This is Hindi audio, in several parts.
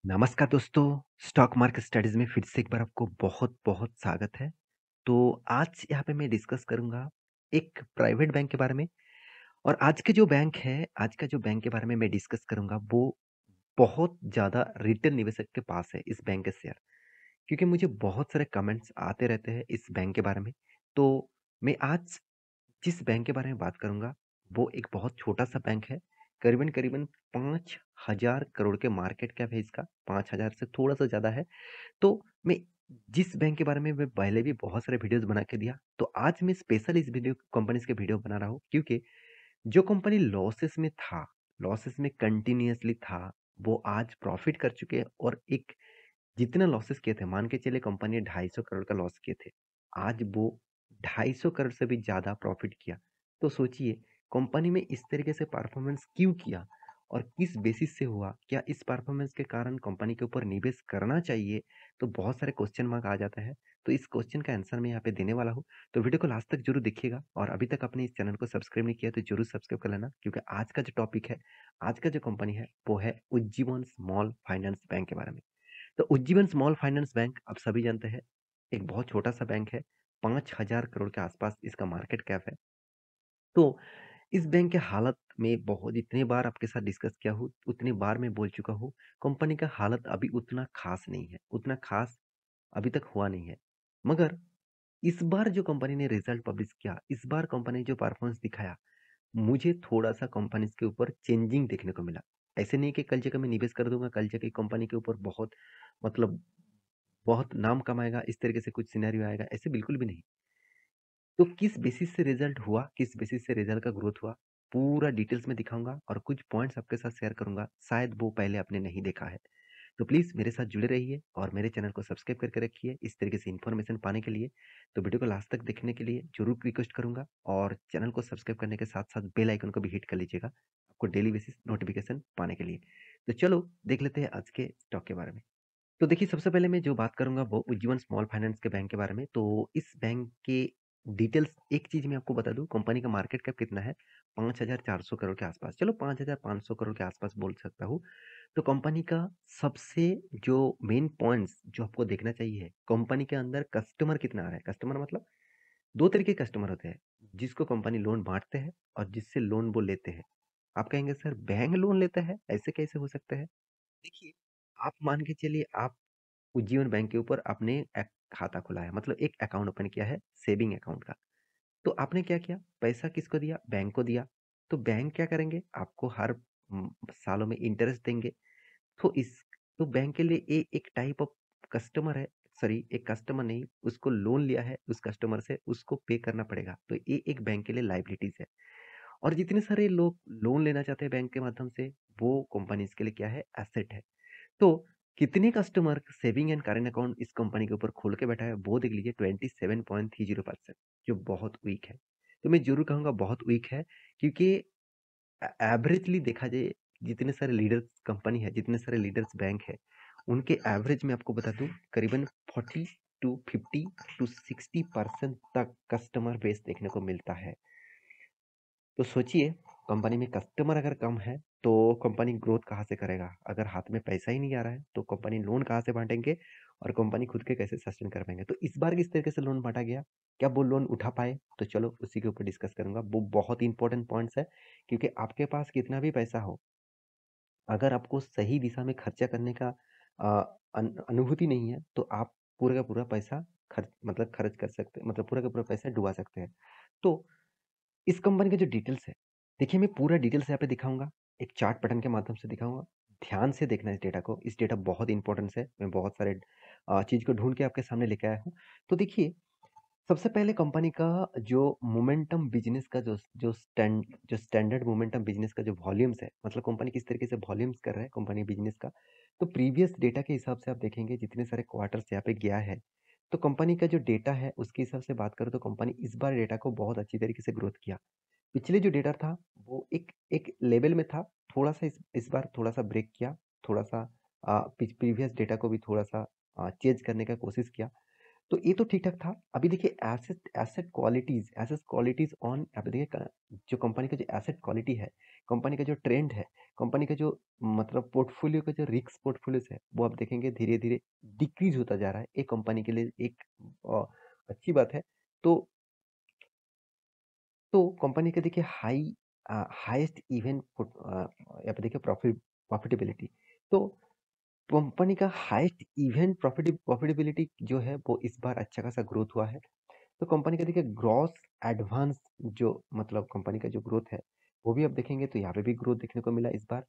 नमस्कार दोस्तों, स्टॉक मार्केट स्टडीज़ में फिर से एक बार आपको बहुत-बहुत स्वागत है। तो आज यहाँ पे मैं डिस्कस करूँगा एक प्राइवेट बैंक के बारे में और आज का जो बैंक के बारे में मैं डिस्कस करूँगा वो बहुत ज़्यादा रिटेल निवेशक के पास है इस बैंक के शेयर। क्योंकि मुझे बहुत सारे कमेंट्स आते रहते हैं इस बैंक के बारे में। तो मैं आज जिस बैंक के बारे में बात करूँगा, वो एक बहुत छोटा-सा बैंक है। करीबन-करीबन 5,000 करोड़ के मार्केट कैप है इसका, 5,000 से थोड़ा-सा ज़्यादा है। तो मैं जिस बैंक के बारे में मैं पहले भी बहुत सारे वीडियोज़ बना के दिया, तो आज मैं स्पेशल इस वीडियो कंपनीज़ के वीडियो बना रहा हूँ क्योंकि जो कंपनी लॉसेस में कंटीन्यूअसली था, वो आज प्रॉफ़िट कर चुके हैं और एक जितना लॉसेस किए थे, मान के चलिए कंपनी ने 250 करोड़ का लॉस किए थे। आज वो 250 करोड़ से भी ज़्यादा प्रॉफ़िट किया। तो सोचिए कंपनी में इस तरीके से परफ़ॉर्मेंस क्यों किया और किस बेसिस से हुआ? क्या इस परफ़ॉर्मेंस के कारण कंपनी के ऊपर निवेश करना चाहिए? तो बहुत सारे क्वेश्चन मार्क आ जाता है। तो इस क्वेश्चन का आंसर मैं यहाँ पे देने वाला हूँ। तो वीडियो को लास्ट तक ज़रूर देखिएगा और अभी तक आपने इस चैनल को सब्सक्राइब नहीं किया तो ज़रूर सब्सक्राइब कर लेना क्योंकि आज का जो टॉपिक है, आज का जो कंपनी है, वो है उज्जीवन स्मॉल फाइनेंस बैंक के बारे में। तो उज्जीवन स्मॉल फाइनेंस बैंक आप सभी जानते हैं, एक बहुत छोटा-सा बैंक है, 5,000 करोड़ के आसपास इसका मार्केट कैप है। तो इस बैंक के हालत में बहुत जितने बार आपके साथ डिस्कस किया हूँ, उतनी बार मैं बोल चुका हूँ, कंपनी का हालत अभी उतना ख़ास नहीं है, उतना ख़ास अभी तक हुआ नहीं है। मगर इस बार जो कंपनी ने रिज़ल्ट पब्लिश किया, इस बार कंपनी ने जो परफ़ॉर्मेंस दिखाया, मुझे थोड़ा-सा कंपनीज़ के ऊपर चेंजिंग देखने को मिला। ऐसे नहीं कि कल जाके मैं निवेश कर दूँगा, कल जाके कंपनी के ऊपर मतलब बहुत नाम कमाएगा, इस तरीके से कुछ सिनेरियो आएगा, ऐसे बिल्कुल भी नहीं। तो किस बेसिस से रिज़ल्ट हुआ, किस बेसिस से रिज़ल्ट का ग्रोथ हुआ, पूरा डिटेल्स में दिखाऊँगा और कुछ पॉइंट्स आपके साथ शेयर करूँगा, शायद वो पहले आपने नहीं देखा है। तो प्लीज़ मेरे साथ जुड़े रहिए और मेरे चैनल को सब्सक्राइब करके रखिए, इस तरीके से इन्फॉर्मेशन पाने के लिए। तो वीडियो को लास्ट तक देखने के लिए ज़रूर रिक्वेस्ट करूँगा और चैनल को सब्सक्राइब करने के साथ-साथ बेल आइकन को भी हिट कर लीजिएगा, आपको डेली बेसिस नोटिफ़िकेशन पाने के लिए। तो चलो देख लेते हैं आज के स्टॉक के बारे में। तो देखिए, सबसे पहले मैं जो बात करूँगा वो उज्जीवन स्मॉल फाइनेंस के बैंक के बारे में। तो इस बैंक के डिटेल्स एक चीज़ मैं आपको बता दूँ, कंपनी का मार्केट कैप कितना है? 5,400 करोड़ के आसपास। चलो 5,500 करोड़ के आसपास बोल सकता हूँ। तो कंपनी का सबसे जो मेन पॉइंट्स जो आपको देखना चाहिए, कंपनी के अंदर कस्टमर कितना आ रहा है? कस्टमर मतलब 2 तरीके के कस्टमर होते हैं, जिसको कंपनी लोन बाँटते हैं और जिससे लोन वो लेते हैं। आप कहेंगे सर बैंक लोन लेता है, ऐसे कैसे हो सकता है? देखिए, आप मान के चलिए आप उज्जीवन बैंक के ऊपर आपने एक खाता खुला है मतलब एक अकाउंट ओपन किया है सेविंग अकाउंट का। तो आपने क्या किया? पैसा किसको दिया? बैंक को दिया। तो बैंक क्या करेंगे? आपको हर सालों में इंटरेस्ट देंगे। तो इस तो बैंक के लिए ये एक टाइप ऑफ कस्टमर है, सॉरी एक कस्टमर नहीं, उसको लोन लिया है उस कस्टमर से, उसको पे करना पड़ेगा। तो ये एक बैंक के लिए लायबिलिटीज़ है। और जितने सारे लोग लोन लेना चाहते हैं बैंक के माध्यम से, वो कंपनीज़ के लिए क्या है? एसेट है। तो कितने customer saving and current account इस कंपनी के ऊपर खोल के बैठा है वो देख लीजिए 27.30% जो बहुत वीक है। तो मैं ज़रूर कहूँगा बहुत वीक है क्योंकि एवरेजली देखा जाए जितने सारे लीडर्स कंपनी है, जितने सारे लीडर्स बैंक है, उनके एवरेज मैं आपको बता दूँ करीबन 40 टू 50 टू 60% तक कस्टमर बेस देखने को मिलता है। तो सोचिए कंपनी में कस्टमर अगर कम है तो कंपनी ग्रोथ कहाँ से करेगा? अगर हाथ में पैसा ही नहीं आ रहा है तो कंपनी लोन कहाँ से बाँटेंगे और कंपनी खुद के कैसे सस्टेन कर पाएँगे? तो इस बार किस तरीके से लोन बाँटा गया? क्या वो लोन उठा पाए? तो चलो उसी के ऊपर डिस्कस करूँगा। वो बहुत इंपॉर्टेंट पॉइंट्स है क्योंकि आपके पास कितना भी पैसा हो, अगर आपको सही दिशा में खर्चा करने का अनुभूति नहीं है तो आप पूरा का पूरा पैसा खर्च कर सकते हैं मतलब पूरा का पूरा पैसा डुबा सकते हैं। तो इस कंपनी के जो डिटेल्स है, देखिए मैं पूरा डिटेल्स यहाँ पे दिखाऊँगा, एक चार्ट पैटर्न के माध्यम से दिखाऊँगा। ध्यान से देखना इस डेटा को, इस डेटा बहुत इम्पोर्टेंस है। मैं बहुत सारे चीज़ को ढूँढ के आपके सामने लेके आया हूँ। तो देखिए, सबसे पहले कंपनी का जो मोमेंटम बिज़नेस का जो स्टैंडर्ड मोमेंटम बिज़नेस का जो वॉल्यूम्स है, मतलब कंपनी किस तरीके से वॉल्यूम्स कर रहा है कंपनी बिज़नेस का, तो प्रीवियस डेटा के हिसाब से आप देखेंगे जितने सारे क्वार्टर्स यहाँ पे गया है, तो कंपनी का जो डेटा है उसके हिसाब से बात करूँ तो कंपनी इस बार डेटा को बहुत अच्छी तरीके से ग्रोथ किया। पिछले जो डेटा था वो एक एक लेवल में था, थोड़ा-सा इस बार थोड़ा-सा ब्रेक किया, थोड़ा-सा प्रीवियस डेटा को भी थोड़ा-सा चेंज करने का कोशिश किया। तो ये तो ठीक-ठाक था। अभी देखिए एसेट क्वालिटीज़ ऑन यहाँ पे देखिए क जो कंपनी का जो एसेट क्वालिटी है, कंपनी का जो ट्रेंड है, कंपनी का जो मतलब पोर्टफ़ोलियो का जो रिस्क पोर्टफ़ोलियोज़ है, वो आप देखेंगे धीरे-धीरे डिक्रीज़ होता जा रहा है। एक कंपनी के लिए एक अ, अच्छी बात है। तो कंपनी का देखिए हाईएस्ट यहाँ पे देखिए प्रॉफिटेबिलिटी। तो कंपनी का हाईएस्ट इवेंट प्रॉफिटेबिलिटी जो है वो इस बार अच्छा खासा ग्रोथ हुआ है। तो कंपनी का देखिए ग्रॉस एडवांस जो मतलब कंपनी का जो ग्रोथ है, वो भी आप देखेंगे तो यहाँ पे भी ग्रोथ देखने को मिला इस बार।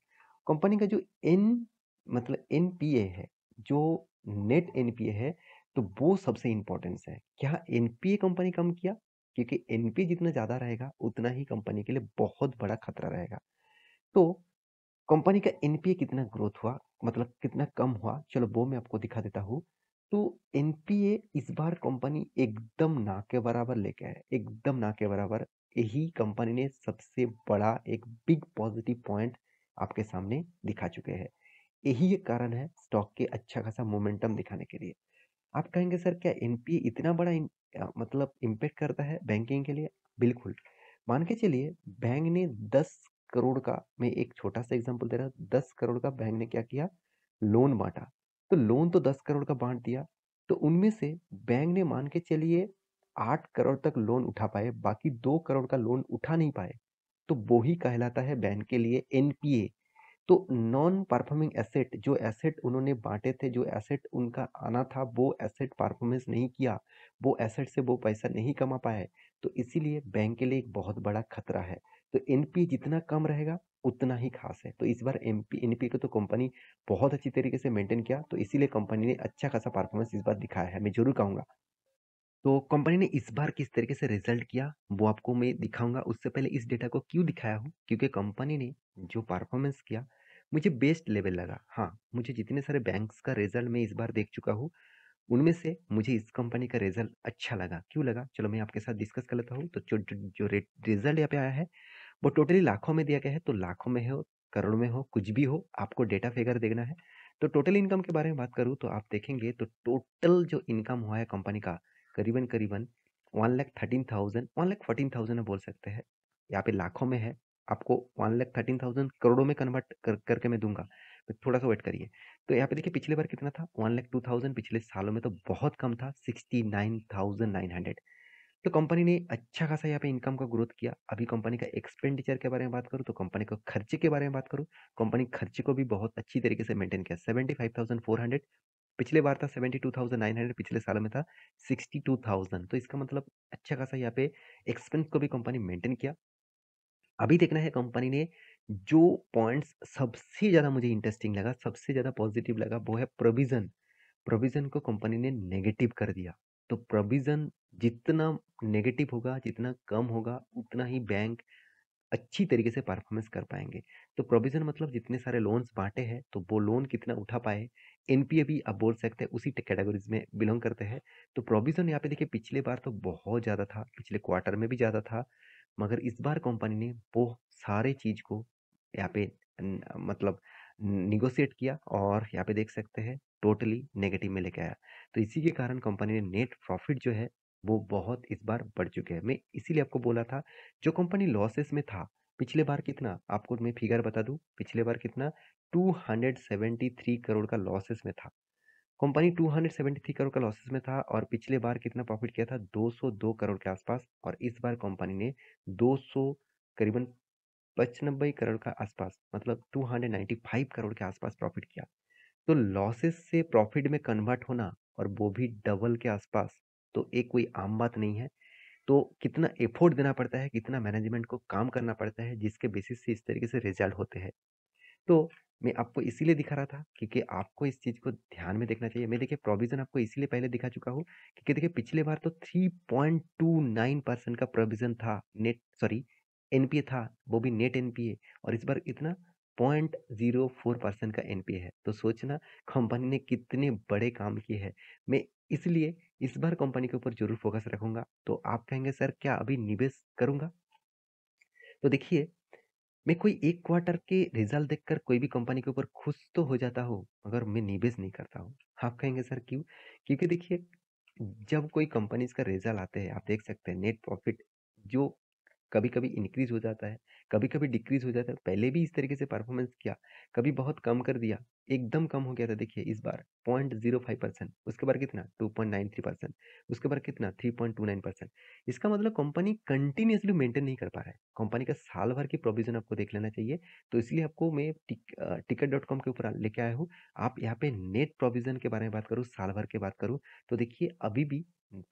कंपनी का जो एनपीए है, जो नेट एनपीए है, तो वो सबसे इम्पोर्टेंस है। क्या एनपीए कंपनी कम किया? क्योंकि एनपीए जितना ज़्यादा रहेगा, उतना ही कंपनी के लिए बहुत बड़ा खतरा रहेगा। तो कंपनी का एनपीए कितना ग्रोथ हुआ, मतलब कितना कम हुआ, चलो वो मैं आपको दिखा देता हूँ। तो एनपीए इस बार कंपनी एकदम ना के बराबर लेके आए, एकदम ना के बराबर। यही कंपनी ने सबसे बड़ा एक बिग पॉजिटिव पॉइंट आपके सामने दिखा चुके हैं। यही एक कारण है स्टॉक के अच्छा खासा मोमेंटम दिखाने के लिए। आप कहेंगे सर क्या एनपीए इतना बड़ा मतलब इम्पैक्ट करता है बैंकिंग के लिए? बिल्कुल। मान के चलिए बैंक ने 10 करोड़ का, मैं एक छोटा सा एग्जांपल दे रहा हूँ, 10 करोड़ का बैंक ने क्या किया, लोन बांटा। तो लोन तो 10 करोड़ का बांट दिया, तो उनमें से बैंक ने मान के चलिए 8 करोड़ तक लोन उठा पाए, बाकी 2 करोड़ का लोन उठा नहीं पाए। तो वो ही कहलाता है बैंक के लिए एनपीए। तो नॉन परफॉर्मिंग एसेट, जो एसेट उन्होंने बांटे थे, जो एसेट उनका आना था, वो एसेट परफॉर्मेंस नहीं किया, वो एसेट से वो पैसा नहीं कमा पाए, तो इसीलिए बैंक के लिए एक बहुत बड़ा खतरा है। तो एनपीए जितना कम रहेगा उतना ही खास है। तो इस बार एनपीए को तो कंपनी बहुत अच्छी तरीके से मेंटेन किया, तो इसीलिए कंपनी ने अच्छा खासा परफॉर्मेंस इस बार दिखाया है, मैं जरूर कहूंगा। तो कंपनी ने इस बार किस तरीके से रिजल्ट किया, वो आपको मैं दिखाऊंगा। उससे पहले इस डेटा को क्यों दिखाया हूँ, क्योंकि कंपनी ने जो परफॉर्मेंस किया मुझे बेस्ट लेवल लगा। हाँ, मुझे जितने सारे बैंक्स का रिजल्ट मैं इस बार देख चुका हूँ, उनमें से मुझे इस कंपनी का रिजल्ट अच्छा लगा। क्यों लगा, चलो मैं आपके साथ डिस्कस कर लेता हूँ। तो जो रिजल्ट यहाँ पे आया है, वो टोटली लाखों में दिया गया है। तो लाखों में हो, करोड़ में हो, कुछ भी हो, आपको डेटा फिगर देखना है। तो टोटल इनकम के बारे में बात करूँ तो आप देखेंगे तो टोटल जो इनकम हुआ है कंपनी का, करीबन करीबन 1,13,000, 1,14,000 बोल सकते हैं। यहाँ पे लाखों में है, आपको 1,13,000 करोड़ों में कन्वर्ट करके मैं दूंगा, तो थोड़ा सा वेट करिए। तो यहाँ पे देखिए पिछले बार कितना था, 1,02,000। पिछले सालों में तो बहुत कम था, 69,900। तो कंपनी ने अच्छा खासा यहाँ पे इनकम का ग्रोथ किया। अभी कंपनी का एक्सपेंडिचर के बारे में बात करूँ, तो कंपनी को खर्चे के बारे में बात करूँ, कंपनी खर्चे को भी बहुत अच्छी तरीके से मेंटेन किया। 75,400 पिछले बार था, 72,900 पिछले सालों में था, 62,000। तो इसका मतलब अच्छा खासा यहाँ पे एक्सपेंस को भी कंपनी मेंटेन किया। अभी देखना है कंपनी ने जो पॉइंट्स सबसे ज़्यादा मुझे इंटरेस्टिंग लगा, सबसे ज़्यादा पॉजिटिव लगा, वो है प्रोविजन। प्रोविजन को कंपनी ने नेगेटिव कर दिया। तो प्रोविजन जितना नेगेटिव होगा, जितना कम होगा, उतना ही बैंक अच्छी तरीके से परफॉर्मेंस कर पाएंगे। तो प्रोविजन मतलब जितने सारे लोन्स बांटे हैं, तो वो लोन कितना उठा पाए। एनपीए भी आप बोल सकते हैं उसी कैटेगरीज में बिलोंग करते हैं। तो प्रोविजन यहाँ पे देखिए पिछले बार तो बहुत ज़्यादा था, पिछले क्वार्टर में भी ज़्यादा था, मगर इस बार कंपनी ने वो सारे चीज को यहाँ पे मतलब निगोशिएट किया, और यहाँ पे देख सकते हैं टोटली नेगेटिव में लेके आया। तो इसी के कारण कंपनी ने नेट प्रॉफिट जो है वो बहुत इस बार बढ़ चुके हैं। मैं इसीलिए आपको बोला था, जो कंपनी लॉसेस में था पिछले बार, कितना आपको मैं फिगर बता दूं, पिछले बार कितना, 273 करोड़ का लॉसेस में था कंपनी। 273 करोड़ का लॉसेस में था, और पिछले बार कितना प्रॉफिट किया था, 202 करोड़ के आसपास। और इस बार कंपनी ने 200 करीबन 95 करोड़ का आसपास, मतलब 295 करोड़ के आसपास प्रॉफिट किया। तो लॉसेस से प्रॉफिट में कन्वर्ट होना, और वो भी डबल के आसपास, तो एक कोई आम बात नहीं है। तो कितना एफोर्ट देना पड़ता है, कितना मैनेजमेंट को काम करना पड़ता है, जिसके बेसिस से इस तरीके से रिजल्ट होते हैं। तो मैं आपको इसीलिए दिखा रहा था क्योंकि आपको इस चीज को ध्यान में देखना चाहिए। मैं देखिए प्रोविजन आपको इसीलिए पहले दिखा चुका हूँ क्योंकि देखिए पिछले बार तो 3.29% का प्रोविजन था, नेट सॉरी एनपीए था, वो भी नेट एनपीए। और इस बार इतना 0.04% का एनपीए है। तो सोचना कंपनी ने कितने बड़े काम किए हैं। मैं इसलिए इस बार कंपनी के ऊपर जरूर फोकस रखूंगा। तो आप कहेंगे सर क्या अभी निवेश करूंगा? तो देखिए, मैं कोई एक क्वार्टर के रिजल्ट देखकर कोई भी कंपनी के ऊपर खुश तो हो जाता हूँ, मगर मैं निवेश नहीं करता हूँ। आप कहेंगे सर क्यों? क्योंकि देखिए जब कोई कंपनीज का रिजल्ट आते हैं, आप देख सकते हैं नेट प्रॉफिट जो कभी-कभी इंक्रीज हो जाता है, कभी-कभी डिक्रीज हो जाता है। पहले भी इस तरीके से परफॉर्मेंस किया, कभी बहुत कम कर दिया, एकदम कम हो गया था। देखिए इस बार 0.05%, उसके बाद कितना 2.93%, उसके बाद कितना 3.29%। इसका मतलब कंपनी कंटिन्यूअसली मेंटेन नहीं कर पा रहा है। कंपनी का साल भर की प्रोविजन आपको देख लेना चाहिए। तो इसलिए आपको मैं टिकट डॉट कॉम के ऊपर लेके आया हूँ। आप यहाँ पे नेट प्रोविजन के बारे में बात करूँ, साल भर की बात करूँ, तो देखिए अभी भी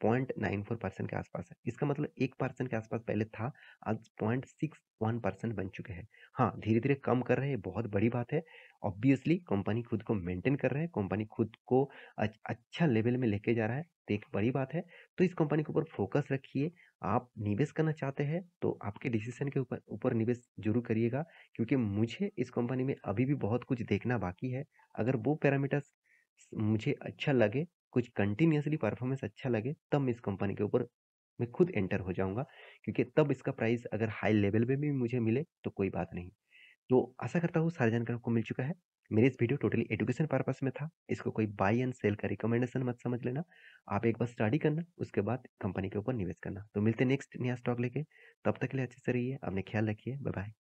0.94% के आसपास है। इसका मतलब 1% के आसपास पहले था, आज 0.61% बन चुके हैं। हाँ, धीरे-धीरे कम कर रहे हैं, बहुत बड़ी बात है। ऑब्वियसली कंपनी खुद को मेंटेन कर रहा है, कंपनी खुद को अच्छा लेवल में लेके जा रहा है, तो एक बड़ी बात है। तो इस कंपनी के ऊपर फोकस रखिए। आप निवेश करना चाहते हैं, तो आपके डिसीजन के ऊपर ऊपर निवेश ज़रूर करिएगा, क्योंकि मुझे इस कंपनी में अभी भी बहुत कुछ देखना बाकी है। अगर वो पैरामीटर्स मुझे अच्छा लगे, कुछ कंटिन्यूअसली परफॉर्मेंस अच्छा लगे, तब मैं इस कंपनी के ऊपर मैं खुद एंटर हो जाऊँगा। क्योंकि तब इसका प्राइस अगर हाई लेवल पे भी मुझे मिले तो कोई बात नहीं। तो आशा करता हूँ सारी जानकारी आपको मिल चुका है। मेरे इस वीडियो टोटली एजुकेशन पर्पस में था। इसको कोई बाय एंड सेल का रिकमेंडेशन मत समझ लेना। आप एक बार स्टडी करना, उसके बाद कंपनी के ऊपर निवेश करना। तो मिलते हैं नेक्स्ट नया स्टॉक लेके। तब तक के लिए अच्छे से रहिए, अपने ख्याल रखिए। Bye bye.